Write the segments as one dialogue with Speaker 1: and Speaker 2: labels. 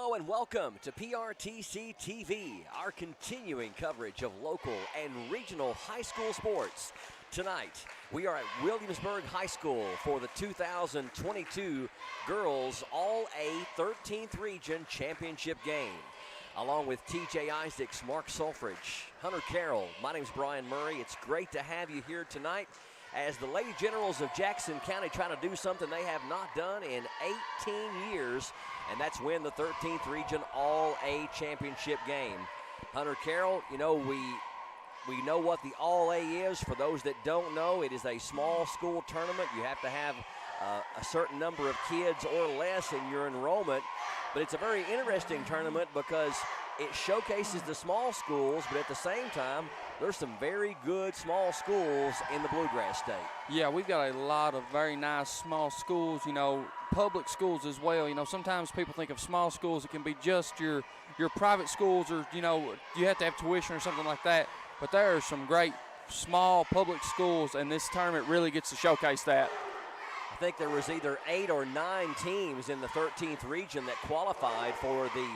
Speaker 1: Hello and welcome to PRTC TV, our continuing coverage of local and regional high school sports. Tonight, we are at Williamsburg High School for the 2022 Girls All-A 13th Region Championship game. Along with TJ Isaacs, Mark Sulfridge, Hunter Carroll, my name's Brian Murray. It's great to have you here tonight as the Lady Generals of Jackson County trying to do something they have not done in 18 years, and that's win the 13th Region All-A Championship game. Hunter Carroll, you know, we know what the All-A is. For those that don't know, it is a small school tournament. You have to have a certain number of kids or less in your enrollment, but it's a very interesting tournament because it showcases the small schools, but at the same time, there's some very good small schools in the Bluegrass State.
Speaker 2: Yeah, we've got a lot of very nice small schools, you know, public schools as well. You know, sometimes people think of small schools, it can be just your private schools, or, you know, you have to have tuition or something like that. But there are some great small public schools, and this tournament really gets to showcase that.
Speaker 1: I think there was either 8 or 9 teams in the 13th region that qualified for the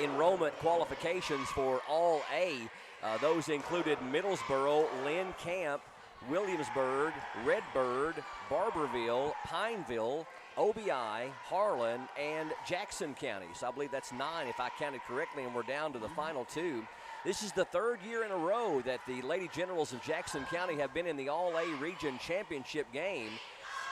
Speaker 1: enrollment qualifications for All-A. Those included Middlesboro, Lynn Camp, Williamsburg, Redbird, Barberville, Pineville, OBI, Harlan, and Jackson counties. I believe that's 9 if I counted correctly, and we're down to the final 2. This is the 3rd year in a row that the Lady Generals of Jackson County have been in the All-A Region Championship game.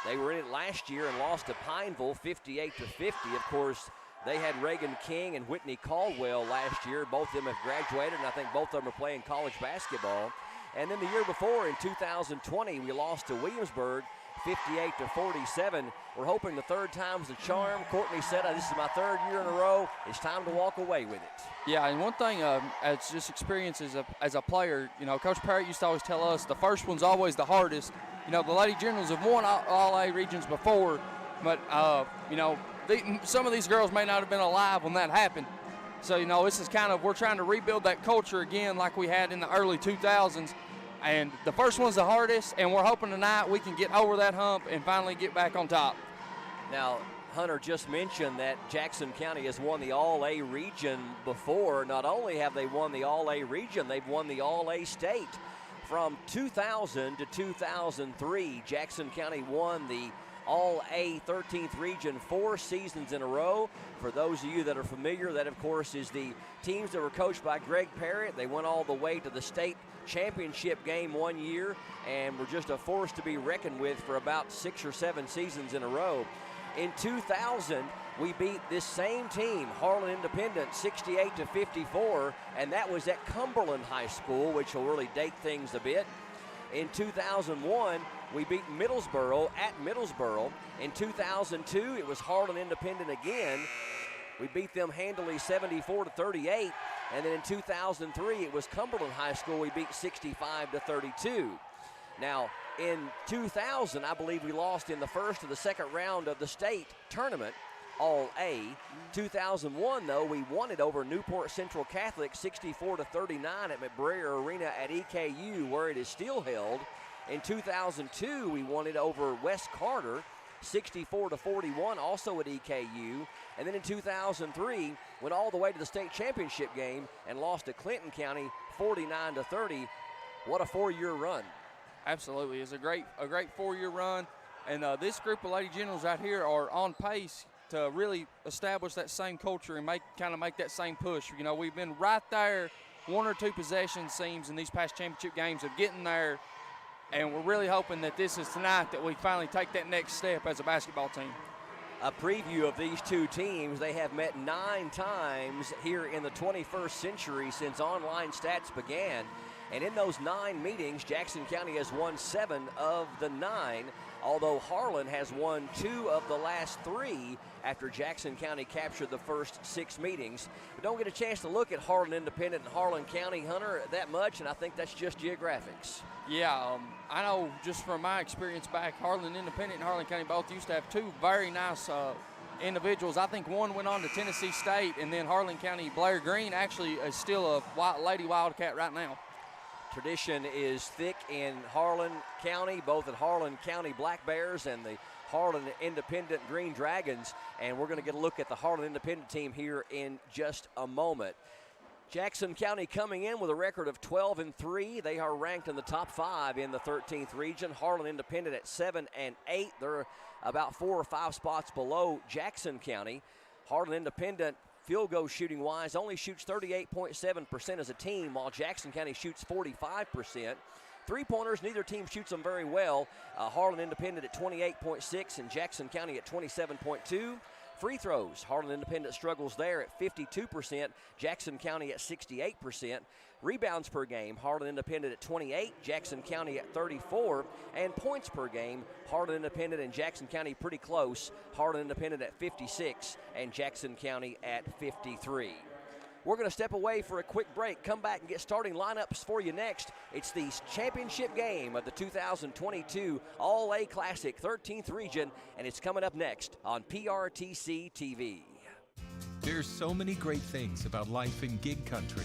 Speaker 1: They were in it last year and lost to Pineville 58-50. Of course, they had Reagan King and Whitney Caldwell last year. Both of them have graduated, and I think both of them are playing college basketball. And then the year before, in 2020, we lost to Williamsburg 58-47. We're hoping the third time's the charm. Courtney said, this is my 3rd year in a row. It's time to walk away with it.
Speaker 2: Yeah, and one thing, as just experience as a player, you know, Coach Parrott used to always tell us the first one's always the hardest. You know, the Lady Generals have won All-A regions before, but, you know, some of these girls may not have been alive when that happened. So, you know, this is kind of, we're trying to rebuild that culture again like we had in the early 2000s. And the first one's the hardest, and we're hoping tonight we can get over that hump and finally get back on top.
Speaker 1: Now, Hunter just mentioned that Jackson County has won the All-A region before. Not only have they won the All-A region, they've won the All-A state. From 2000 to 2003, Jackson County won the All-A 13th region 4 seasons in a row. For those of you that are familiar, that of course is the teams that were coached by Greg Parrott. They went all the way to the state championship game one year and were just a force to be reckoned with for about 6 or 7 seasons in a row. In 2000, we beat this same team, Harlan Independent, 68-54, and that was at Cumberland High School, which will really date things a bit. In 2001, we beat Middlesboro at Middlesboro. In 2002, it was Harlan Independent again. We beat them handily 74-38. And then in 2003, it was Cumberland High School. We beat 65-32. Now, in 2000, I believe we lost in the first or the second round of the state tournament, All-A. 2001, though, we won it over Newport Central Catholic 64-39 at McBrayer Arena at EKU, where it is still held. In 2002, we won it over West Carter 64-41, also at EKU. And then in 2003, went all the way to the state championship game and lost to Clinton County 49-30. What a 4-year run.
Speaker 2: Absolutely. It's a great 4-year run. And this group of Lady Generals out here are on pace to really establish that same culture and make that same push. You know, we've been right there, 1 or 2 possession seems in these past championship games of getting there, and we're really hoping that this is tonight that we finally take that next step as a basketball team.
Speaker 1: A preview of these 2 teams. They have met 9 times here in the 21st century since online stats began. And in those 9 meetings, Jackson County has won 7 of the 9, although Harlan has won 2 of the last 3 after Jackson County captured the first 6 meetings. We don't get a chance to look at Harlan Independent and Harlan County, Hunter, that much, and I think that's just geographics.
Speaker 2: Yeah, I know just from my experience back, Harlan Independent and Harlan County both used to have 2 very nice individuals. I think one went on to Tennessee State, and then Harlan County, Blair Green, actually is still a Lady Wildcat right now.
Speaker 1: Tradition is thick in Harlan County, both at Harlan County Black Bears and the Harlan Independent Green Dragons, and we're going to get a look at the Harlan Independent team here in just a moment. Jackson County coming in with a record of 12-3. They are ranked in the top 5 in the 13th region. Harlan Independent at 7-8. They're about 4 or 5 spots below Jackson County. Harlan Independent, field goal shooting wise, only shoots 38.7% as a team, while Jackson County shoots 45%. Three-pointers, neither team shoots them very well. Harlan Independent at 28.6 and Jackson County at 27.2. Free throws, Harlan Independent struggles there at 52%, Jackson County at 68%. Rebounds per game, Harlan Independent at 28, Jackson County at 34. And points per game, Harlan Independent and Jackson County pretty close. Harlan Independent at 56 and Jackson County at 53. We're going to step away for a quick break, come back and get starting lineups for you next. It's the championship game of the 2022 All-A Classic 13th Region, and it's coming up next on PRTC TV.
Speaker 3: There's so many great things about life in gig country,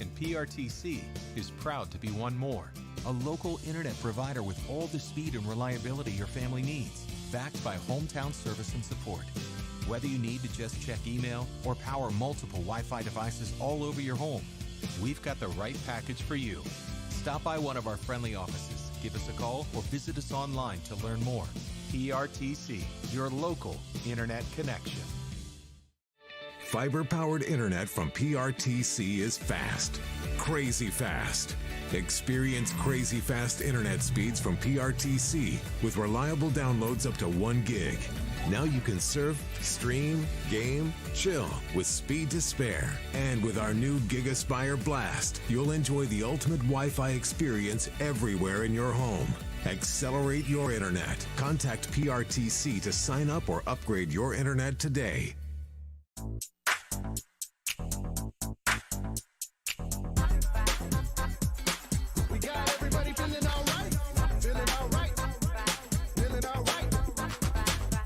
Speaker 3: and PRTC is proud to be one more. A local internet provider with all the speed and reliability your family needs, backed by hometown service and support. Whether you need to just check email or power multiple Wi-Fi devices all over your home, we've got the right package for you. Stop by one of our friendly offices, give us a call, or visit us online to learn more. PRTC, your local internet connection.
Speaker 4: Fiber-powered internet from PRTC is fast, crazy fast. Experience crazy fast internet speeds from PRTC with reliable downloads up to 1 gig. Now you can surf, stream, game, chill with speed to spare. And with our new GigaSpire Blast, you'll enjoy the ultimate Wi-Fi experience everywhere in your home. Accelerate your internet. Contact PRTC to sign up or upgrade your internet today.
Speaker 5: We got everybody feeling all right. Feeling all right. Feeling all right.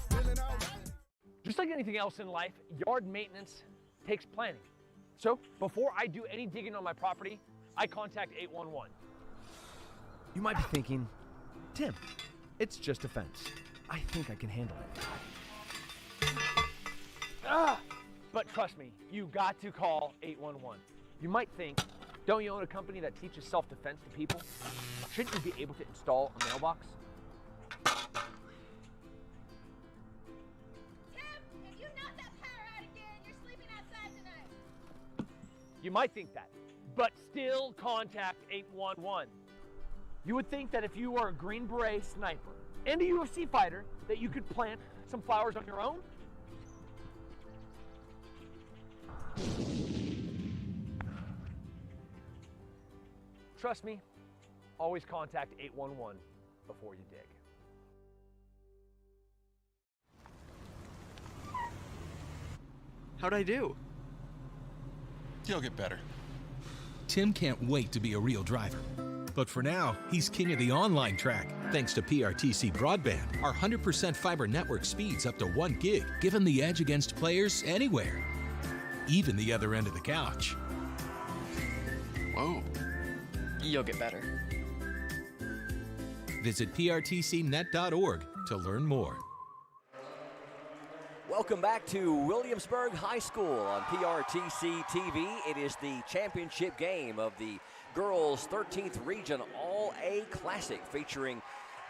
Speaker 5: Feeling all right.
Speaker 6: Just like anything else in life, yard maintenance takes planning. So before I do any digging on my property, I contact 811. You might be thinking, Tim, it's just a fence. I think I can handle it. But trust me, you got to call 811. You might think, don't you own a company that teaches self-defense to people? Shouldn't you be able to install a mailbox? You might think that, but still contact 811. You would think that if you were a Green Beret sniper and a UFC fighter, that you could plant some flowers on your own. Trust me, always contact 811 before you dig.
Speaker 7: How'd I do?
Speaker 3: You'll get better.
Speaker 8: Tim can't wait to be a real driver. But for now, he's king of the online track. Thanks to PRTC Broadband, our 100% fiber network speeds up to 1 gig, give him the edge against players anywhere, even the other end of the couch.
Speaker 7: Whoa. You'll get better.
Speaker 8: Visit prtcnet.org to learn more.
Speaker 1: Welcome back to Williamsburg High School on PRTC TV. It is the championship game of the girls' 13th Region All-A Classic featuring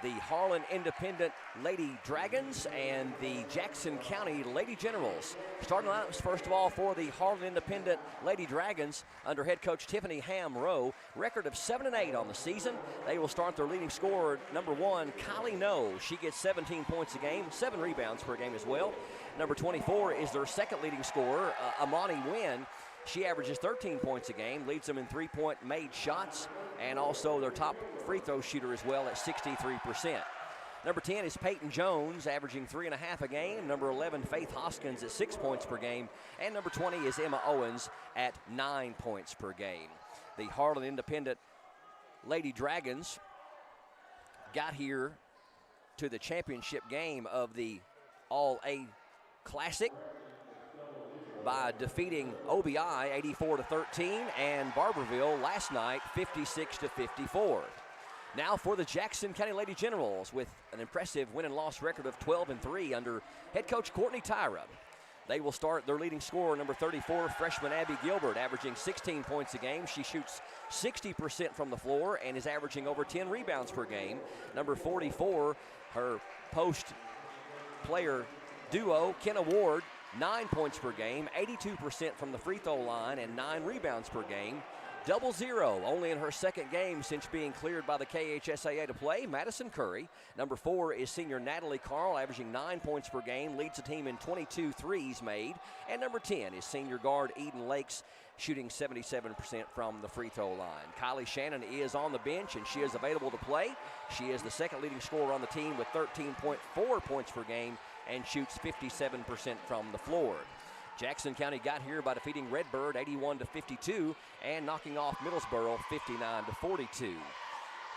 Speaker 1: the Harlan Independent Lady Dragons and the Jackson County Lady Generals. Starting lineups, first of all, for the Harlan Independent Lady Dragons under head coach Tiffany Ham-Rowe. Record of 7-8 on the season. They will start their leading scorer, number 1, Kylie No. She gets 17 points a game, 7 rebounds per game as well. Number 24 is their second leading scorer, Amani Wynn. She averages 13 points a game, leads them in three-point made shots, and also their top free throw shooter as well at 63%. Number 10 is Peyton Jones, averaging 3.5 a game. Number 11, Faith Hoskins at 6 points per game. And number 20 is Emma Owens at 9 points per game. The Harlan Independent Lady Dragons got here to the championship game of the All-A Classic by defeating OBI 84-13 and Barberville last night 56-54. Now for the Jackson County Lady Generals with an impressive win and loss record of 12-3 under head coach Courtney Tyra. They will start their leading scorer, number 34, freshman Abby Gilbert, averaging 16 points a game. She shoots 60% from the floor and is averaging over 10 rebounds per game. Number 44, her post player duo, Kenna Ward, 9 points per game, 82% from the free throw line, and 9 rebounds per game. 0-0, only in her second game since being cleared by the KHSAA to play. Madison Curry. Number 4 is senior Natalie Carl, averaging 9 points per game, leads the team in 22 threes made. And number 10 is senior guard Eden Lakes, shooting 77% from the free throw line. Kylie Shannon is on the bench, and she is available to play. She is the second leading scorer on the team with 13.4 points per game and shoots 57% from the floor. Jackson County got here by defeating Redbird 81-52 and knocking off Middlesboro 59-42.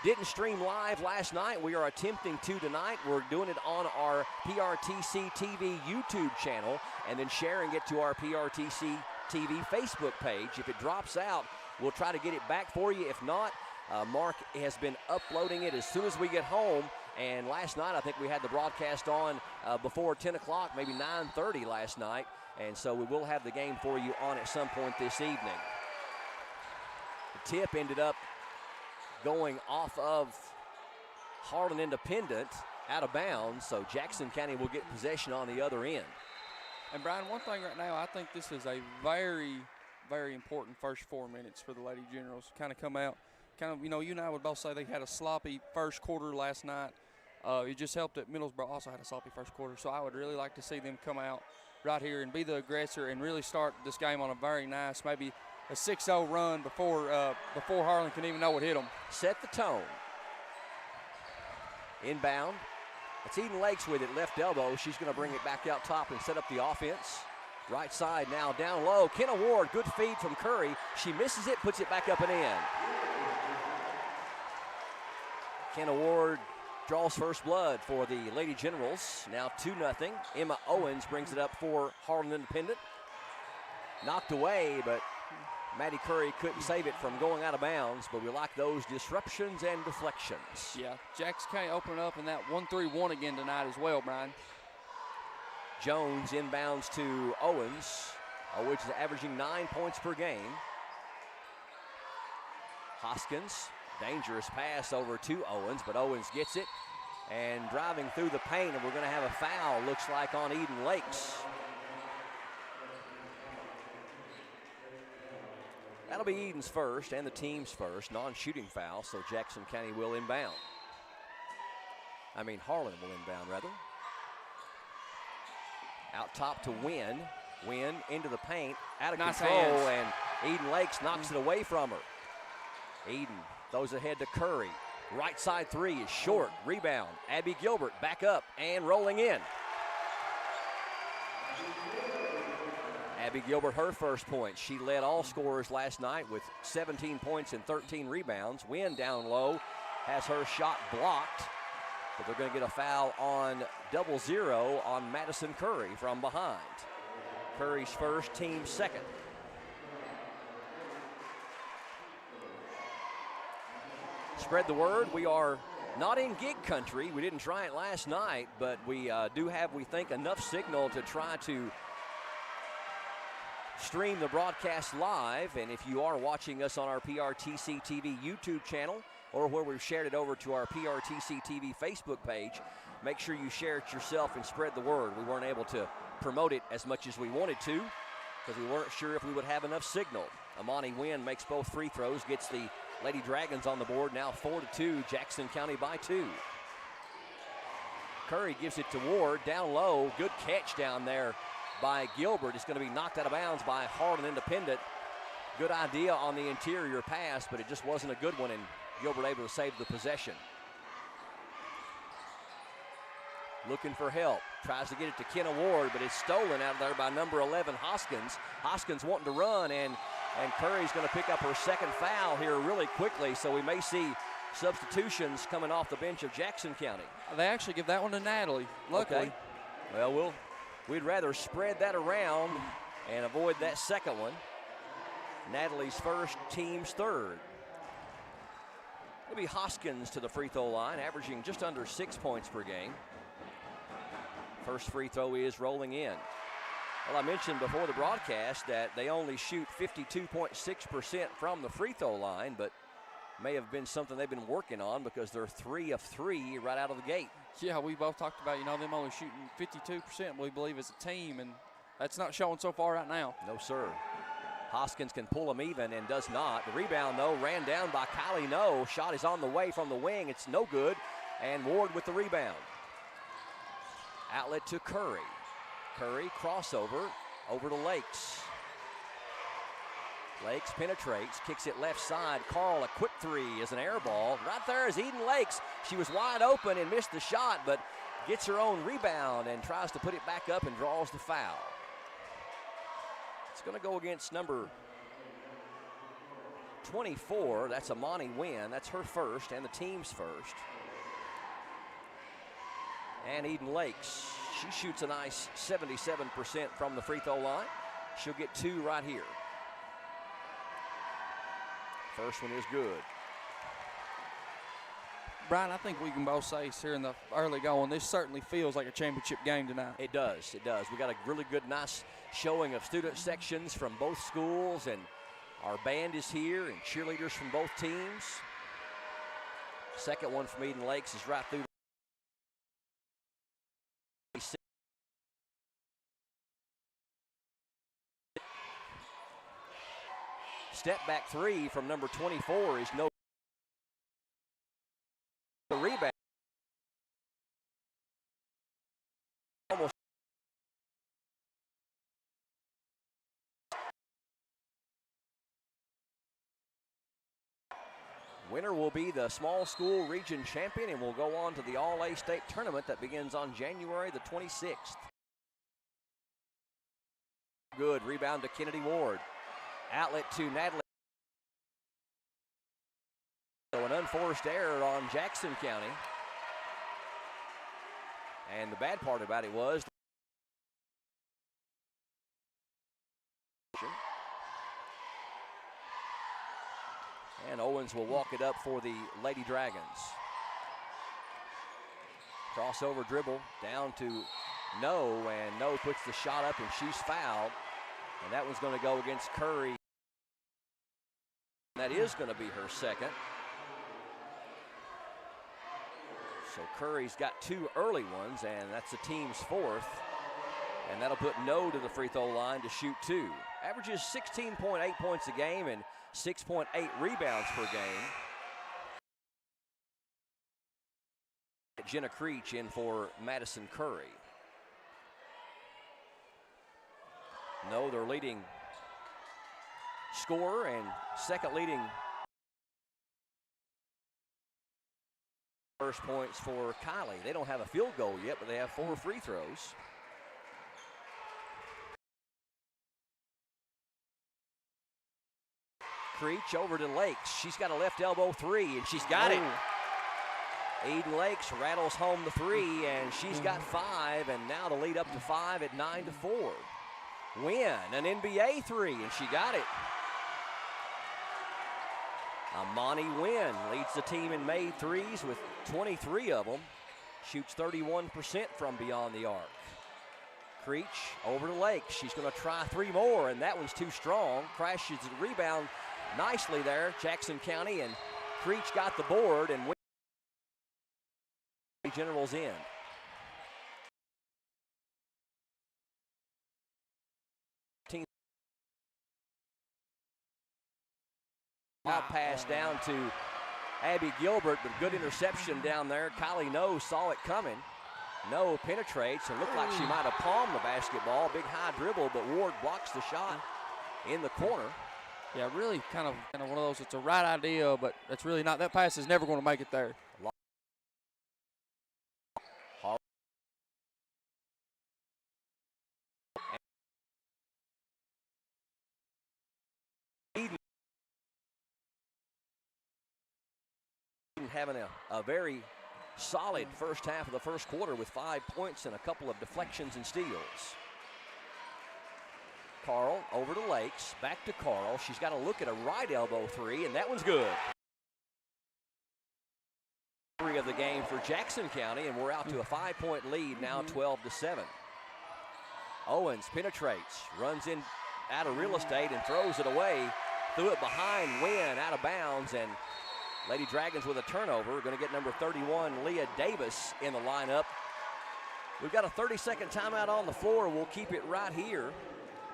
Speaker 1: Didn't stream live last night. We are attempting to tonight. We're doing it on our PRTC TV YouTube channel and then sharing it to our PRTC TV Facebook page. If it drops out, we'll try to get it back for you. If not, Mark has been uploading it as soon as we get home. And last night, I think we had the broadcast on before 10 o'clock, maybe 9:30 last night. And so we will have the game for you on at some point this evening. The tip ended up going off of Harlan Independent out of bounds, so Jackson County will get possession on the other end.
Speaker 2: And Brian, one thing right now, I think this is a very, very important first 4 minutes for the Lady Generals. Kind of come out, you and I would both say they had a sloppy first quarter last night. It just helped that Middlesboro also had a sloppy first quarter, so I would really like to see them come out right here and be the aggressor and really start this game on a very nice, maybe a 6-0 run before Harlan can even know what hit them.
Speaker 1: Set the tone. Inbound. It's Eden Lakes with it, left elbow. She's going to bring it back out top and set up the offense. Right side now, down low. Kenna Ward, good feed from Curry. She misses it, puts it back up and in. Kenna Ward draws first blood for the Lady Generals. Now 2-0. Emma Owens brings it up for Harlan Independent. Knocked away, but Maddie Curry couldn't save it from going out of bounds, but we like those disruptions and deflections.
Speaker 2: Yeah, Jackson County opening up in that 1-3-1 again tonight as well, Brian.
Speaker 1: Jones inbounds to Owens. Owens is averaging 9 points per game. Hoskins, dangerous pass over to Owens, but Owens gets it and driving through the paint, and we're going to have a foul, looks like, on Eden Lakes. That'll be Eden's first and the team's first non-shooting foul, so Jackson County will inbound. Harlan will inbound, rather. Out top to Wynn. Wynn into the paint, out of
Speaker 2: nice
Speaker 1: control,
Speaker 2: hands.
Speaker 1: and Eden Lakes knocks it away from her. Eden throws ahead to Curry. Right side three is short. Rebound. Abby Gilbert back up and rolling in. Abby Gilbert, her first point. She led all scorers last night with 17 points and 13 rebounds. Wynn down low has her shot blocked, but they're going to get a foul on 0-0 on Madison Curry from behind. Curry's first, team's second. Spread the word. We are not in gig country. We didn't try it last night, but we do have, we think, enough signal to try to stream the broadcast live. And if you are watching us on our PRTC TV YouTube channel or where we've shared it over to our PRTC TV Facebook page, make sure you share it yourself and spread the word. We weren't able to promote it as much as we wanted to because we weren't sure if we would have enough signal. Amani Wynn makes both free throws, gets the Lady Dragons on the board, now 4-2, Jackson County by 2. Curry gives it to Ward, down low, good catch down there by Gilbert. It's going to be knocked out of bounds by Harlan Independent. Good idea on the interior pass, but it just wasn't a good one, and Gilbert able to save the possession. Looking for help, tries to get it to Kenna Ward, but it's stolen out of there by number 11, Hoskins. Hoskins wanting to run, and Curry's going to pick up her second foul here really quickly, so we may see substitutions coming off the bench of Jackson County.
Speaker 2: They actually give that one to Natalie, luckily.
Speaker 1: Okay. Well, we'd rather spread that around and avoid that second one. Natalie's first, team's third. It'll be Hoskins to the free throw line, averaging just under 6 points per game. First free throw is rolling in. Well, I mentioned before the broadcast that they only shoot 52.6% from the free throw line, but may have been something they've been working on because they're 3 of 3 right out of the gate.
Speaker 2: Yeah, we both talked about, them only shooting 52%, we believe, as a team, and that's not showing so far right now.
Speaker 1: No, sir. Hoskins can pull them even and does not. The rebound, though, ran down by Kylie No. Shot is on the way from the wing. It's no good. And Ward with the rebound. Outlet to Curry. Curry crossover over to Lakes. Lakes penetrates, kicks it left side. Carl, a quick three is an air ball. Right there is Eden Lakes. She was wide open and missed the shot, but gets her own rebound and tries to put it back up and draws the foul. It's going to go against number 24. That's Amani Wynn. That's her first and the team's first. And Eden Lakes, she shoots a nice 77% from the free throw line. She'll get 2 right here. First one is good.
Speaker 2: Brian, I think we can both say here in the early going, this certainly feels like a championship game tonight.
Speaker 1: It does, it does. We got a really good, nice showing of student sections from both schools, and our band is here and cheerleaders from both teams. Second one from Eden Lakes is right through. Step back three from number 24 is no. The rebound. Almost. Winner will be the small school region champion and will go on to the All-A state tournament that begins on January the 26th. Good rebound to Kennedy Ward. Outlet to Natalie. So an unforced error on Jackson County. And the bad part about it was and Owens will walk it up for the Lady Dragons. Crossover dribble down to No, and No puts the shot up and she's fouled. And that one's going to go against Curry. That is going to be her second. So Curry's got 2 early ones, and that's the team's fourth. And that'll put No to the free throw line to shoot 2. Averages 16.8 points a game and 6.8 rebounds per game. Jenna Creech in for Madison Curry. No, their leading scorer and second leading first points for Kylie. They don't have a field goal yet, but they have 4 free throws. Creech over to Lakes. She's got a left elbow three, and she's got it. Eden Lakes rattles home the 3, and she's got 5, and now the lead up to 5 at 9-4. Win an NBA 3, and she got it. Amani Wynn leads the team in made threes with 23 of them. Shoots 31% from beyond the arc. Creech over to Lake. She's going to try 3 more, and that one's too strong. Crashes the rebound nicely there, Jackson County, and Creech got the board, and Generals in. Pass down to Abby Gilbert, but good interception down there. Kylie No saw it coming. No penetrates and looked like she might have palmed the basketball. Big high dribble, but Ward blocks the shot in the corner.
Speaker 2: Yeah, really kind of one of those, it's a right idea, but that's really not, that pass is never going to make it there.
Speaker 1: Having a very solid first half of the first quarter with 5 points and a couple of deflections and steals. Carl over to Lakes, back to Carl. She's got to look at a right elbow 3, and that one's good. victory of the game for Jackson County, and we're out to a 5-point lead now, 12-7. Owens penetrates, runs in out of real estate and throws it away. Threw it behind Wynn, out of bounds, and Lady Dragons with a turnover. Going to get number 31, Leah Davis, in the lineup. We've got a 30-second timeout on the floor. We'll keep it right here.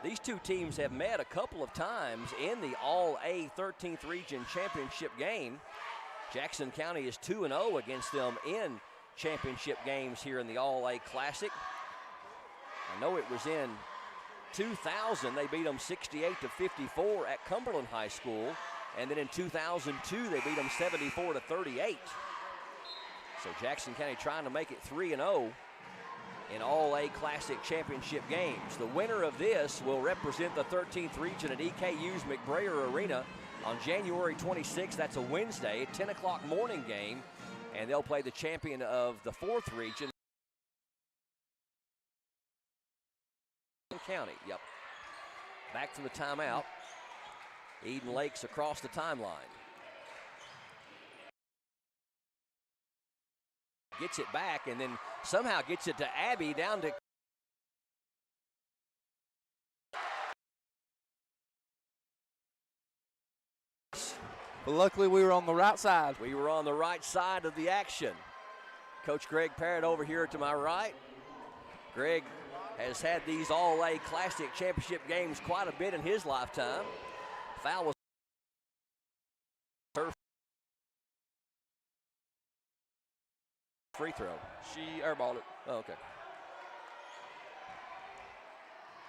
Speaker 1: These two teams have met a couple of times in the All-A 13th Region Championship game. Jackson County is 2-0 against them in championship games here in the All-A Classic. I know it was in 2000, they beat them 68-54 at Cumberland High School. And then in 2002, they beat them 74-38. So Jackson County trying to make it 3-0 in All-A Classic Championship games. The winner of this will represent the 13th region at EKU's McBrayer Arena on January 26th. That's a Wednesday, 10 o'clock morning game. And they'll play the champion of the 4th region. County, yep. Back from the timeout. Eden Lakes across the timeline. Gets it back and then somehow gets it to Abby down to
Speaker 2: But luckily we were on the right side.
Speaker 1: We were on the right side of the action. Coach Greg Parrott over here to my right. Greg has had these All-A Classic Championship games quite a bit in his lifetime. Foul was her free throw.
Speaker 2: She airballed it.
Speaker 1: Oh, okay.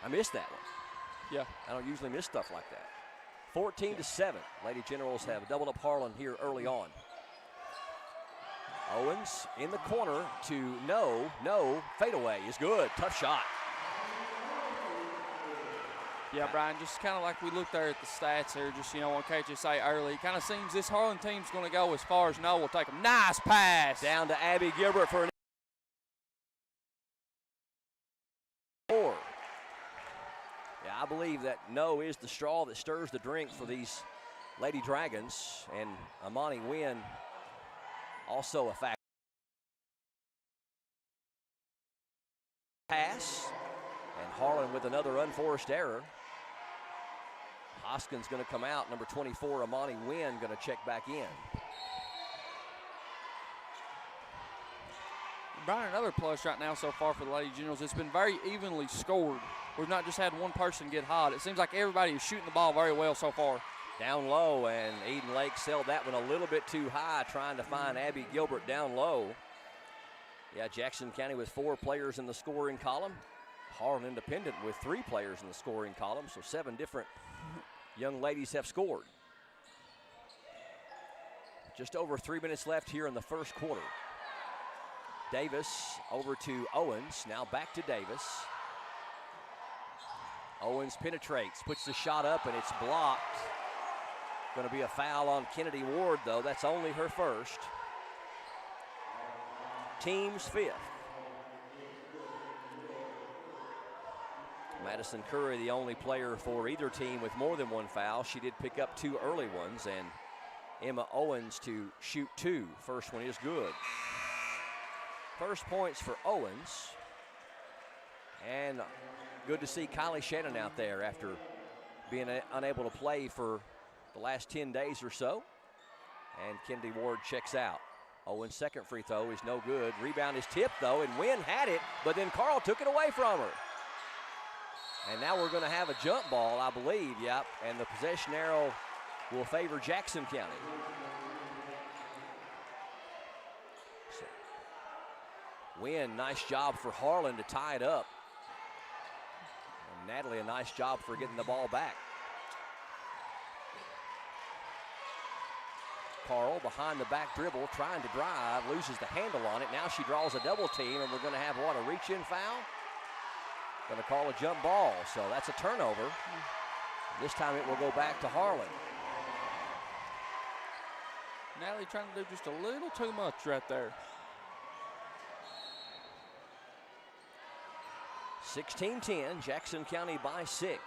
Speaker 1: I missed that one.
Speaker 2: Yeah.
Speaker 1: I don't usually miss stuff like that. 14-7. Lady Generals have doubled up Harlan here early on. Owens in the corner to no, fadeaway is good, tough shot.
Speaker 2: Yeah, Brian, just kind of like we looked there at the stats here, just, on KHSA early, it kind of seems this Harlan team's going to go as far as No will take them. Nice pass.
Speaker 1: Down to Abby Gilbert for an four. Yeah, I believe that No is the straw that stirs the drink for these Lady Dragons, and Amani Wynn also a factor. Pass, and Harlan with another unforced error. Hoskins going to come out. Number 24, Amani Wynn, going to check back in.
Speaker 2: Brian, another plus right now so far for the Lady Generals. It's been very evenly scored. We've not just had one person get hot. It seems like everybody is shooting the ball very well so far.
Speaker 1: Down low, and Eden Lakes held that one a little bit too high, trying to find Abby Gilbert down low. Yeah, Jackson County with 4 players in the scoring column. Harlan Independent with 3 players in the scoring column, so 7 different young ladies have scored. Just over 3 minutes left here in the first quarter. Davis over to Owens, now back to Davis. Owens penetrates, puts the shot up, and it's blocked. Going to be a foul on Kennedy Ward, though. That's only her first. Team's 5th. Madison Curry, the only player for either team with more than 1 foul. She did pick up 2 early ones, and Emma Owens to shoot 2. First one is good. First points for Owens. And good to see Kylie Shannon out there after being unable to play for the last 10 days or so. And Kennedy Ward checks out. Owens' second free throw is no good. Rebound is tipped, though, and Wynn had it, but then Carl took it away from her. And now we're going to have a jump ball, I believe, yep. And the possession arrow will favor Jackson County. So, Wynn, nice job for Harlan to tie it up. And Natalie, a nice job for getting the ball back. Carl behind the back dribble, trying to drive, loses the handle on it. Now she draws a double team, and we're going to have, what, a reach-in foul? Going to call a jump ball, so that's a turnover. This time it will go back to Harlan.
Speaker 2: Natalie trying to do just a little too much right there.
Speaker 1: 16-10, Jackson County by 6.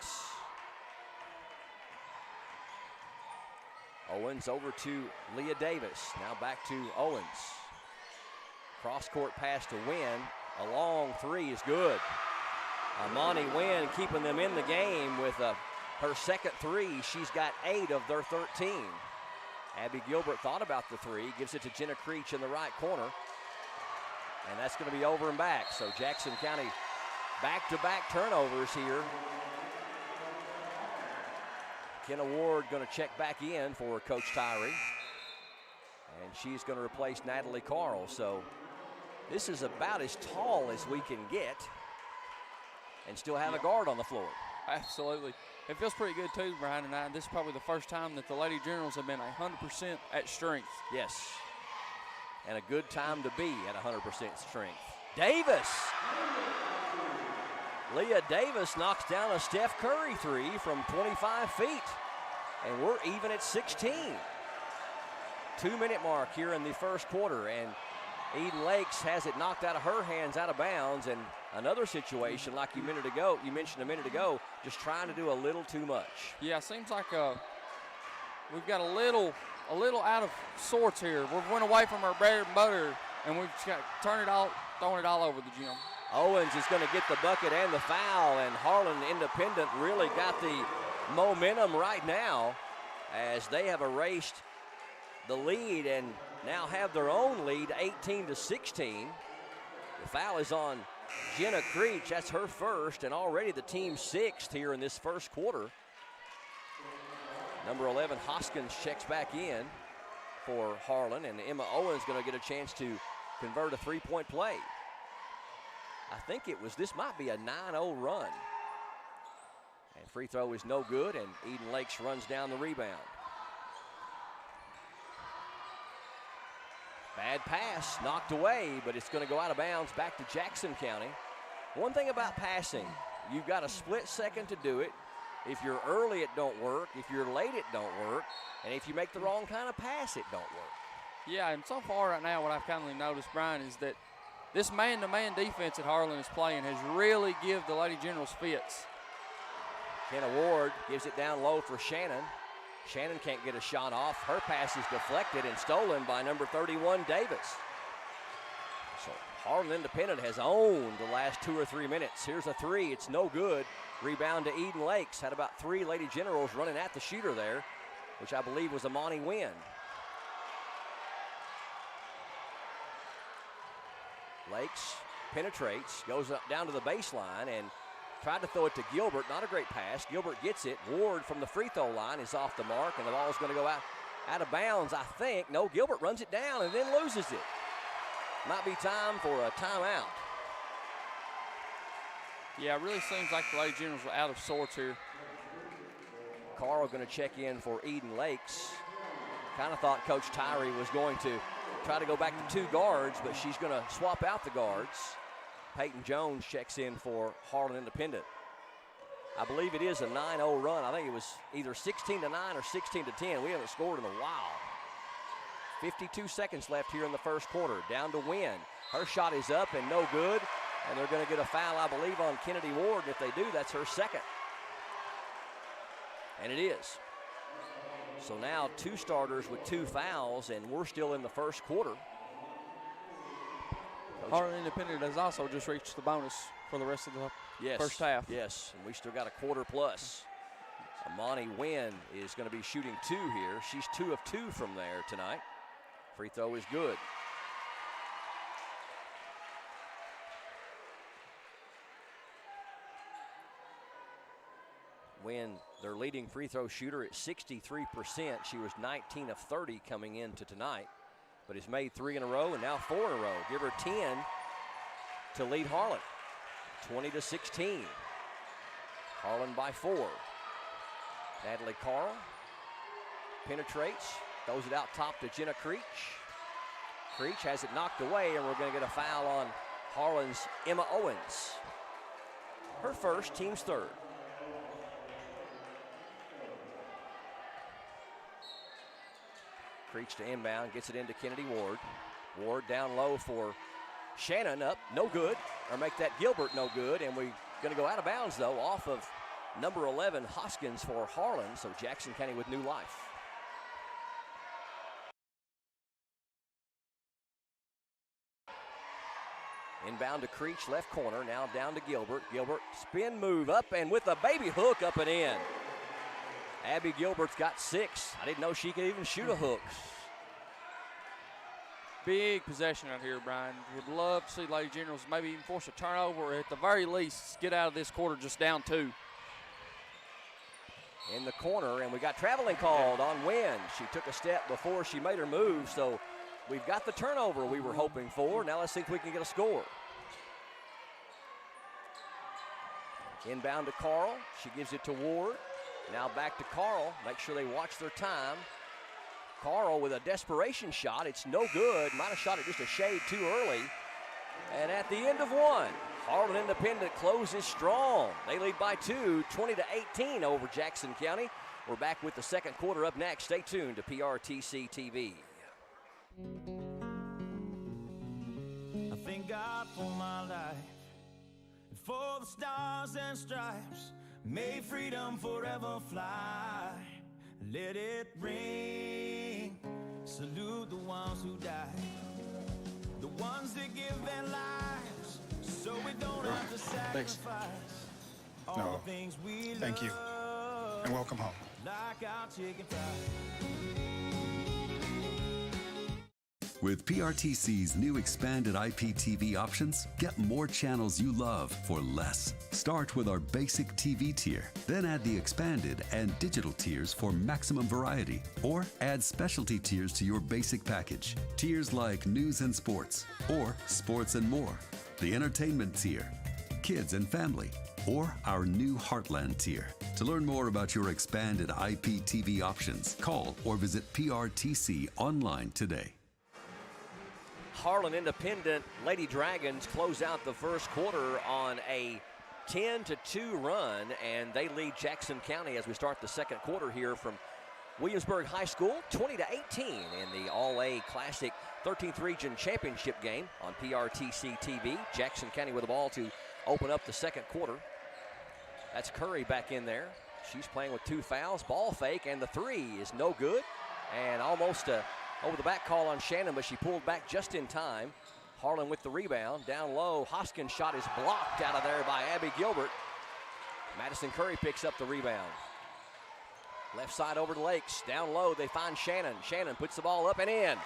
Speaker 1: Owens over to Leah Davis. Now back to Owens. Cross-court pass to Wynn. A long three is good. Amani Wynn keeping them in the game with her second three. She's got 8 of their 13. Abby Gilbert thought about the three, gives it to Jenna Creech in the right corner. And that's going to be over and back. So Jackson County back-to-back turnovers here. Kenna Ward going to check back in for Coach Tyree. And she's going to replace Natalie Carl. So this is about as tall as we can get and still have a guard on the floor.
Speaker 2: Absolutely. It feels pretty good too, Brian and I. This is probably the first time that the Lady Generals have been 100% at strength.
Speaker 1: Yes. And a good time to be at 100% strength. Davis. Leah Davis knocks down a Steph Curry three from 25 feet. And we're even at 16. 2-minute mark here in the first quarter. And Eden Lakes has it knocked out of her hands, out of bounds. And another situation like you mentioned a minute ago, just trying to do a little too much.
Speaker 2: Yeah, seems like we've got a little out of sorts here. We've went away from our bread and butter, and we've got throwing it all over the gym.
Speaker 1: Owens is going to get the bucket and the foul, and Harlan Independent really got the momentum right now as they have erased the lead and now have their own lead, 18-16. The foul is on Jenna Creech. That's her first, and already the team 6th here in this first quarter. Number 11, Hoskins, checks back in for Harlan, and Emma Owens going to get a chance to convert a three-point play. I think this might be a 9-0 run. And free throw is no good, and Eden Lakes runs down the rebound. Bad pass, knocked away, but it's going to go out of bounds back to Jackson County. One thing about passing, you've got a split second to do it. If you're early, it don't work. If you're late, it don't work. And if you make the wrong kind of pass, it don't work.
Speaker 2: Yeah, and so far right now what I've kind of noticed, Brian, is that this man-to-man defense that Harlan is playing has really given the Lady Generals fits.
Speaker 1: Kenna Ward gives it down low for Shannon. Shannon can't get a shot off. Her pass is deflected and stolen by number 31, Davis. So Harlan Independent has owned the last 2 or 3 minutes. Here's a three. It's no good. Rebound to Eden Lakes. Had about 3 Lady Generals running at the shooter there, which I believe was Amani Wynn. Lakes penetrates, goes up down to the baseline, and tried to throw it to Gilbert. Not a great pass. Gilbert gets it. Ward from the free throw line is off the mark, and the ball is going to go out of bounds, I think. No, Gilbert runs it down and then loses it. Might be time for a timeout.
Speaker 2: Yeah, it really seems like the Lady Generals are out of sorts here.
Speaker 1: Carl going to check in for Eden Lakes. Kind of thought Coach Tyree was going to try to go back to 2 guards, but she's going to swap out the guards. Peyton Jones checks in for Harlan Independent. I believe it is a 9-0 run. I think it was either 16-9 or 16-10. We haven't scored in a while. 52 seconds left here in the first quarter. Down to Wynn. Her shot is up and no good. And they're going to get a foul, I believe, on Kennedy Ward. And if they do, that's her second. And it is. So now 2 starters with 2 fouls, and we're still in the first quarter.
Speaker 2: Harlan Independent has also just reached the bonus for the rest of the first half.
Speaker 1: Yes, and we still got a quarter plus. Amani Wynn is going to be shooting 2 here. She's 2 of 2 from there tonight. Free throw is good. Wynn, their leading free throw shooter at 63%. She was 19 of 30 coming into tonight, but has made 3 in a row and now 4 in a row. Give her 10 to lead Harlan. 20-16. Harlan by 4. Natalie Carl penetrates, throws it out top to Jenna Creech. Creech has it knocked away, and we're going to get a foul on Harlan's Emma Owens. Her first, team's third. Creech to inbound, gets it into Kennedy Ward. Ward down low for Shannon, up, no good. Or make that Gilbert no good, and we're going to go out of bounds, though, off of number 11, Hoskins for Harlan, so Jackson County with new life. Inbound to Creech, left corner, now down to Gilbert. Gilbert, spin move up, and with a baby hook up and in. Abby Gilbert's got 6. I didn't know she could even shoot a hook.
Speaker 2: Big possession out here, Brian. Would love to see Lady Generals maybe even force a turnover, or at the very least get out of this quarter just down 2.
Speaker 1: In the corner, and we got traveling called on Wynn. She took a step before she made her move, so we've got the turnover we were hoping for. Now let's see if we can get a score. Inbound to Carl. She gives it to Ward. Now back to Carl. Make sure they watch their time. Carl with a desperation shot. It's no good. Might have shot it just a shade too early. And at the end of 1, Harlan Independent closes strong. They lead by 2, 20-18 over Jackson County. We're back with the second quarter up next. Stay tuned to PRTC TV.
Speaker 9: I thank God for my life and for the stars and stripes. May freedom forever fly. Let it ring. Salute the ones who died, the ones that give their lives, so we don't have to sacrifice all the things we love.
Speaker 10: Thank you, and welcome home.
Speaker 9: Like our chicken fries.
Speaker 11: With PRTC's new expanded IPTV options, get more channels you love for less. Start with our basic TV tier, then add the expanded and digital tiers for maximum variety, or add specialty tiers to your basic package. Tiers like news and sports, or sports and more, the entertainment tier, kids and family, or our new Heartland tier. To learn more about your expanded IPTV options, call or visit PRTC online today.
Speaker 1: Harlan Independent Lady Dragons close out the first quarter on a 10-2 run, and they lead Jackson County as we start the second quarter here from Williamsburg High School, 20-18 in the All-A Classic 13th Region Championship game on PRTC TV. Jackson County with the ball to open up the second quarter. That's Curry back in there. She's playing with 2 fouls, ball fake, and the 3 is no good. And almost over the back call on Shannon, but she pulled back just in time. Harlan with the rebound. Down low, Hoskins' shot is blocked out of there by Abby Gilbert. Madison Curry picks up the rebound. Left side over to Lakes. Down low, they find Shannon. Shannon puts the ball up and in.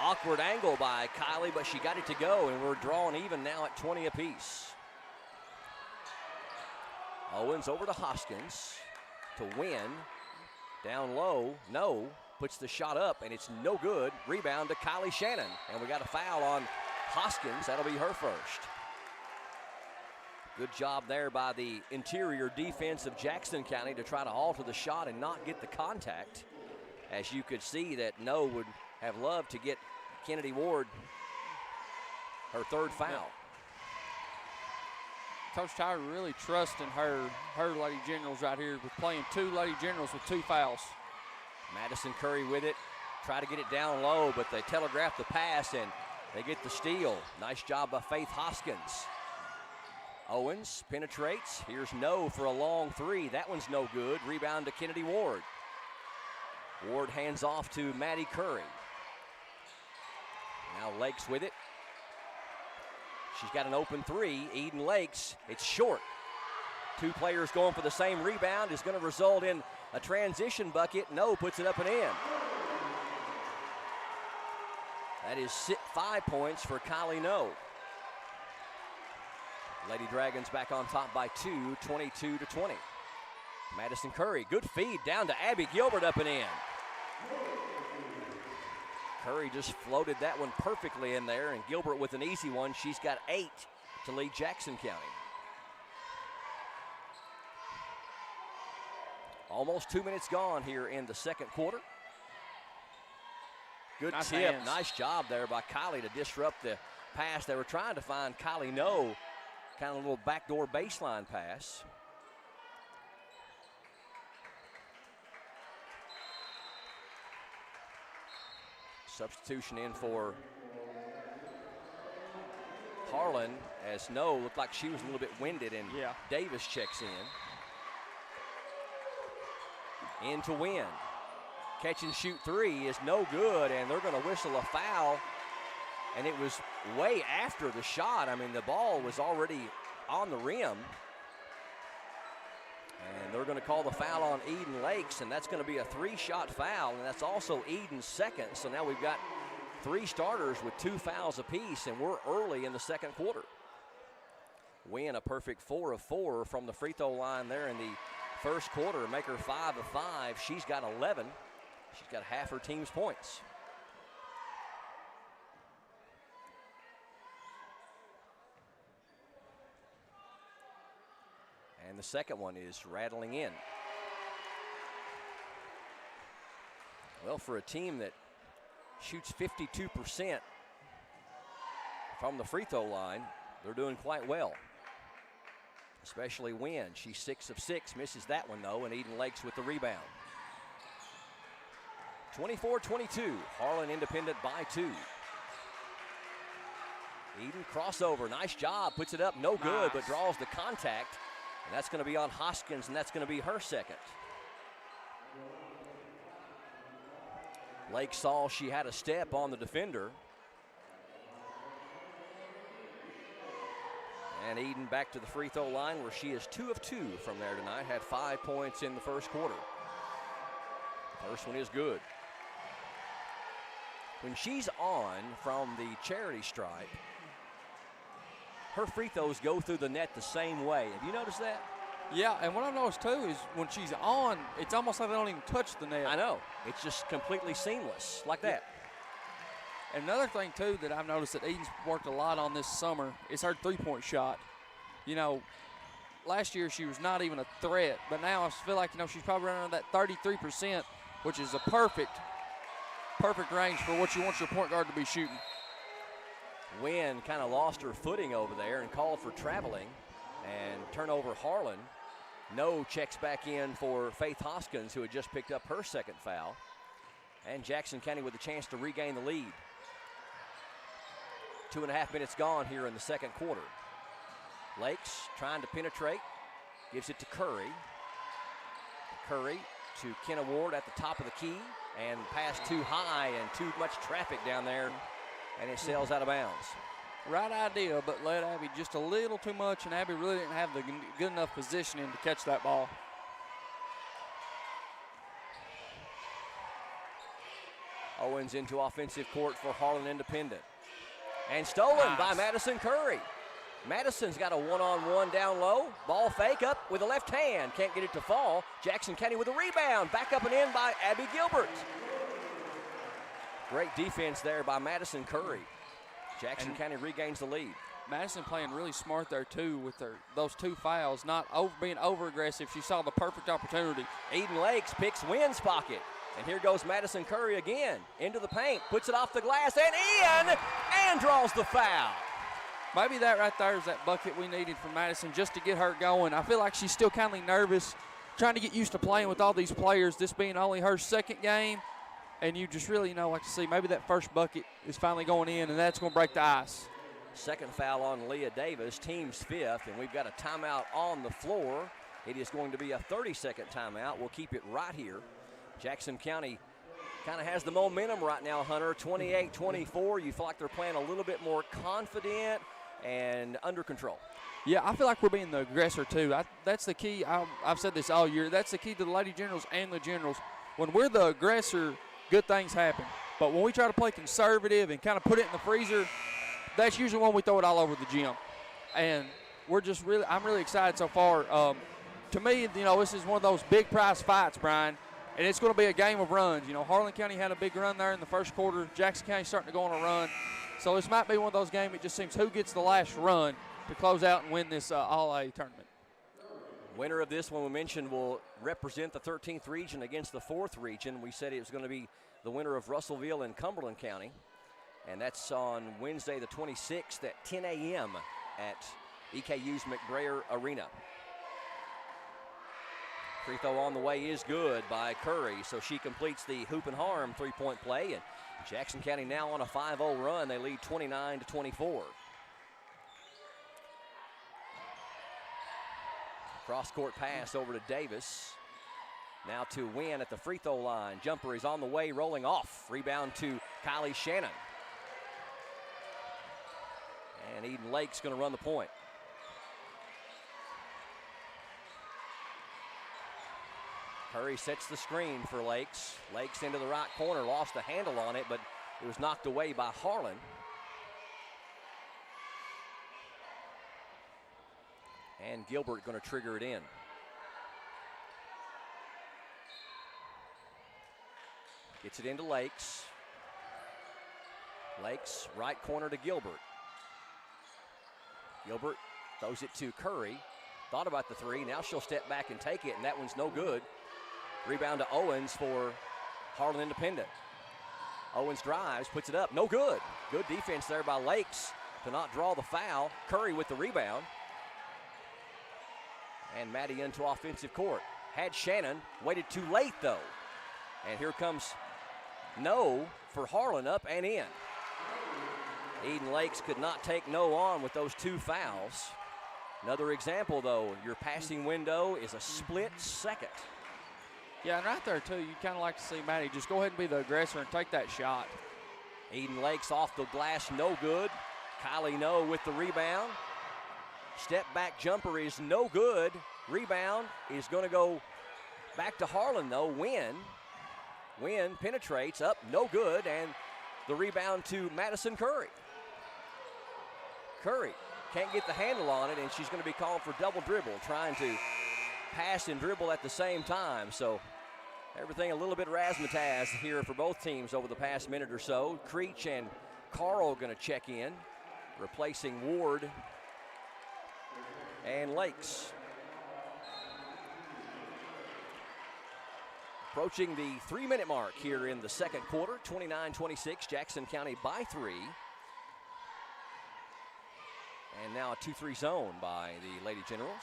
Speaker 1: Awkward angle by Kylie, but she got it to go, and we're drawing even now at 20 apiece. Owens over to Hoskins to win. Down low, no. Puts the shot up, and it's no good. Rebound to Kylie Shannon, and we got a foul on Hoskins. That'll be her first. Good job there by the interior defense of Jackson County to try to alter the shot and not get the contact. As you could see that No would have loved to get Kennedy Ward her 3rd foul.
Speaker 2: Coach Tyler really trusting her Lady Generals right here with playing 2 Lady Generals with 2 fouls.
Speaker 1: Madison Curry with it. Try to get it down low, but they telegraph the pass, and they get the steal. Nice job by Faith Hoskins. Owens penetrates. Here's No for a long 3. That one's no good. Rebound to Kennedy Ward. Ward hands off to Maddie Curry. Now Lakes with it. She's got an open 3. Eden Lakes. It's short. 2 players going for the same rebound is going to result in a transition bucket. No puts it up and in. That is 5 points for Kylie No. Lady Dragons back on top by 2, 22-20. Madison Curry, good feed down to Abby Gilbert up and in. Curry just floated that one perfectly in there, and Gilbert with an easy one. She's got 8 to lead Jackson County. Almost 2 minutes gone here in the second quarter. Good
Speaker 2: nice
Speaker 1: tip.
Speaker 2: hands.
Speaker 1: Nice job there by Kylie to disrupt the pass. They were trying to find Kylie No, kind of a little backdoor baseline pass. Substitution in for Harlan as No looked like she was a little bit winded, and Davis checks in to win. Catch and shoot 3 is no good, and they're going to whistle a foul And it was way after the shot. I mean, the ball was already on the rim. And they're going to call the foul on Eden Lakes, and that's going to be a 3-shot foul, and that's also Eden's second. So now we've got 3 starters with 2 fouls apiece, and we're early in the second quarter. Win a perfect 4 of 4 from the free throw line there in the first quarter, make her 5 of 5. She's got 11. She's got half her team's points. And the second one is rattling in. Well, for a team that shoots 52% from the free throw line, they're doing quite well. Especially Wynn. She's 6 of 6, misses that one though, and Eden Lakes with the rebound. 24-22, Harlan Independent by 2. Eden crossover, nice job, puts it up, no good, but draws the contact. And that's going to be on Hoskins, and that's going to be her second. Lake saw she had a step on the defender. And Eden back to the free throw line where she is 2 of 2 from there tonight. Had 5 points in the first quarter. First one is good. When she's on from the charity stripe, her free throws go through the net the same way. Have you noticed that?
Speaker 2: Yeah, and what I've noticed too is when she's on, it's almost like they don't even touch the net.
Speaker 1: I know. It's just completely seamless, like that.
Speaker 2: And another thing too that I've noticed that Eden's worked a lot on this summer is her three-point shot. You know, last year she was not even a threat, but now I feel like, you know, she's probably running that 33%, which is a perfect range for what you want your point guard to be shooting.
Speaker 1: Wynn kind of lost her footing over there and called for traveling, and turnover Harlan. No checks back in for Faith Hoskins, who had just picked up her second foul. And Jackson County with a chance to regain the lead. 2.5 minutes gone here in the second quarter. Lakes trying to penetrate, gives it to Curry. Curry to Kenna Ward at the top of the key, and pass too high and too much traffic down there, and it sails out of bounds.
Speaker 2: Right idea, but led Abby just a little too much, and Abby really didn't have the good enough positioning to catch that ball.
Speaker 1: Owens into offensive court for Harlan Independent. And stolen by Madison Curry. Madison's got a one-on-one down low. Ball fake up with the left hand. Can't get it to fall. Jackson County with a rebound. Back up and in by Abby Gilbert. Great defense there by Madison Curry. Jackson County regains the lead.
Speaker 2: Madison playing really smart there too with those 2 fouls, not being over-aggressive. She saw the perfect opportunity.
Speaker 1: Eden Lakes picks Wynn's pocket. And here goes Madison Curry again. Into the paint, puts it off the glass and in, and draws the foul.
Speaker 2: Maybe that right there is that bucket we needed from Madison just to get her going. I feel like she's still kind of nervous, trying to get used to playing with all these players, this being only her second game. And you just really, like to see maybe that first bucket is finally going in, and that's going to break the ice.
Speaker 1: Second foul on Leah Davis, team's 5th, and we've got a timeout on the floor. It is going to be a 30-second timeout. We'll keep it right here. Jackson County kind of has the momentum right now, Hunter. 28-24. You feel like they're playing a little bit more confident and under control.
Speaker 2: Yeah, I feel like we're being the aggressor too. That's the key. I've said this all year. That's the key to the Lady Generals and the Generals. When we're the aggressor, good things happen. But when we try to play conservative and kind of put it in the freezer, that's usually when we throw it all over the gym. And I'm really excited so far. To me, this is one of those big prize fights, Brian, and it's going to be a game of runs. Harlan County had a big run there in the first quarter. Jackson County starting to go on a run. So this might be one of those games. It just seems who gets the last run to close out and win this All-A tournament.
Speaker 1: Winner of this one we mentioned will represent the 13th region against the 4th region. We said it was going to be the winner of Russellville and Cumberland County. And that's on Wednesday the 26th at 10 a.m. at EKU's McBrayer Arena. Free throw on the way is good by Curry, so she completes the hoop and harm 3-point play. And Jackson County now on a 5-0 run. They lead 29-24. Cross-court pass over to Davis. Now to Wynn at the free throw line. Jumper is on the way, rolling off. Rebound to Kylie Shannon. And Eden Lake's going to run the point. Curry sets the screen for Lakes. Lakes into the right corner, lost the handle on it, but it was knocked away by Harlan. And Gilbert going to trigger it in. Gets it into Lakes. Lakes, right corner to Gilbert. Gilbert throws it to Curry. Thought about the three. Now she'll step back and take it, and that one's no good. Rebound to Owens for Harlan Independent. Owens drives, puts it up. No good. Good defense there by Lakes to not draw the foul. Curry with the rebound. And Maddie into offensive court. Had Shannon, waited too late though. And here comes No for Harlan, up and in. Eden Lakes could not take No on with those two fouls. Another example though, your passing window is a split second.
Speaker 2: Yeah, and right there too, you kind of like to see Maddie just go ahead and be the aggressor and take that shot.
Speaker 1: Eden Lakes off the glass, no good. Kylie No with the rebound. Step back jumper is no good. Rebound is going to go back to Harlan though. Wynn penetrates up, no good, and the rebound to Madison Curry. Curry can't get the handle on it, and she's going to be called for double dribble, trying to pass and dribble at the same time. So everything a little bit razzmatazz here for both teams over the past minute or so. Creech and Carl going to check in, replacing Ward and Lakes. Approaching the 3-minute mark here in the second quarter, 29-26, Jackson County by 3. And now a 2-3 zone by the Lady Generals.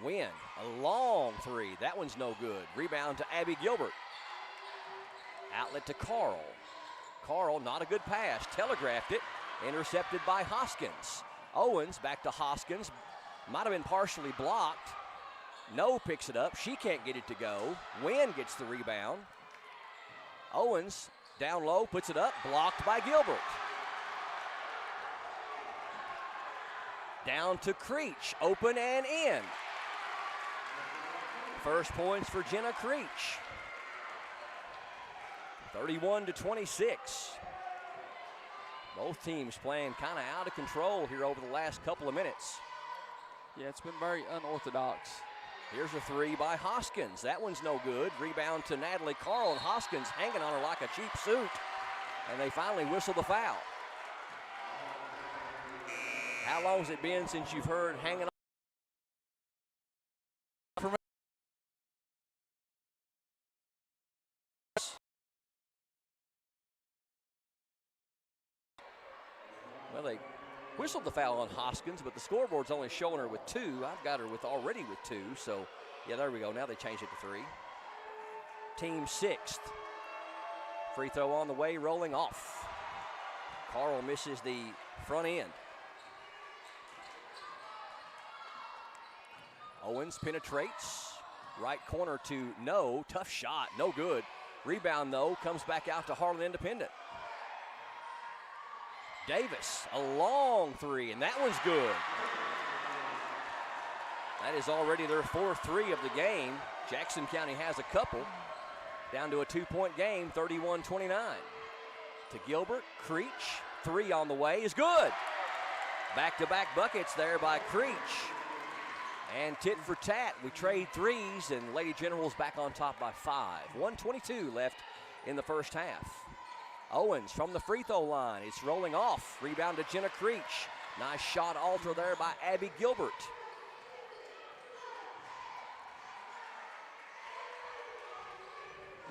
Speaker 1: Wynn, a long three. That one's no good. Rebound to Abby Gilbert. Outlet to Carl. Carl, not a good pass. Telegraphed it. Intercepted by Hoskins. Owens back to Hoskins. Might have been partially blocked. No picks it up. She can't get it to go. Wynn gets the rebound. Owens down low, puts it up. Blocked by Gilbert. Down to Creech. Open and in. First points for Jenna Creech. 31-26. Both teams playing kind of out of control here over the last couple of minutes.
Speaker 2: Yeah, it's been very unorthodox.
Speaker 1: Here's a three by Hoskins. That one's no good. Rebound to Natalie Carl, and Hoskins hanging on her like a cheap suit. And they finally whistle the foul. How long has it been since you've heard hanging on? Well, they whistled the foul on Hoskins, but the scoreboard's only showing her with 2. I've got her already with 2, so yeah, there we go. Now they changed it to 3. Team 6th. Free throw on the way, rolling off. Carl misses the front end. Owens penetrates. Right corner to No. Tough shot, no good. Rebound, though, comes back out to Harlan Independent. Davis, a long three, and that one's good. That is already their 4th three of the game. Jackson County has a couple. Down to a 2-point game, 31-29. To Gilbert, Creech, 3 on the way is good. Back-to-back buckets there by Creech. And tit for tat, we trade threes, and Lady Generals back on top by 5. 1:22 left in the first half. Owens from the free throw line. It's rolling off. Rebound to Jenna Creech. Nice shot alter there by Abby Gilbert.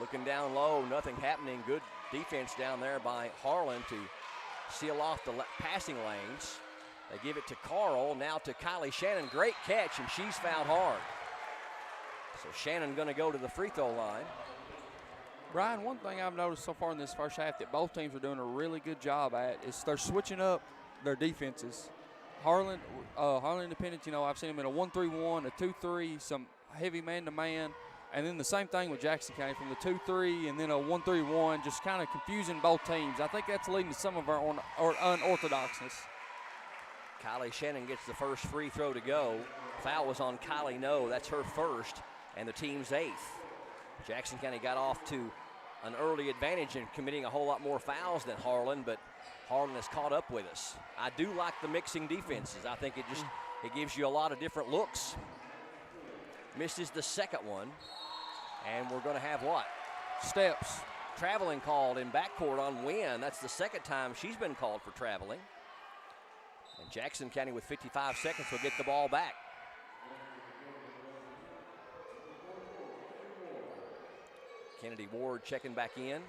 Speaker 1: Looking down low, nothing happening. Good defense down there by Harlan to seal off the passing lanes. They give it to Carl, now to Kylie Shannon. Great catch, and she's fouled hard. So Shannon going to go to the free throw line.
Speaker 2: Brian, one thing I've noticed so far in this first half that both teams are doing a really good job at is they're switching up their defenses. Harlan Independent, I've seen them in a 1-3-1, a 2-3, some heavy man-to-man. And then the same thing with Jackson County from the 2-3 and then a 1-3-1, just kind of confusing both teams. I think that's leading to some of our unorthodoxness.
Speaker 1: Kylie Shannon gets the first free throw to go. Foul was on Kylie No. That's her first and the team's 8th. Jackson County got off to an early advantage in committing a whole lot more fouls than Harlan, but Harlan has caught up with us. I do like the mixing defenses. I think it gives you a lot of different looks. Misses the second one, and we're going to have what?
Speaker 2: Steps.
Speaker 1: Traveling called in backcourt on Wynn. That's the second time she's been called for traveling. And Jackson County with 55 seconds will get the ball back. Kennedy Ward checking back in.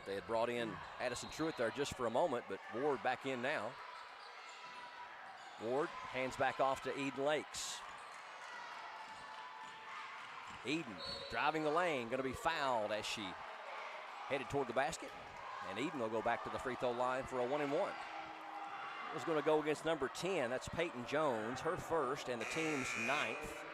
Speaker 1: They had brought in Addison Truitt there just for a moment, but Ward back in now. Ward hands back off to Eden Lakes. Eden driving the lane, going to be fouled as she headed toward the basket. And Eden will go back to the free throw line for a 1-and-1. It was going to go against number 10. That's Peyton Jones, her first and the team's 9th.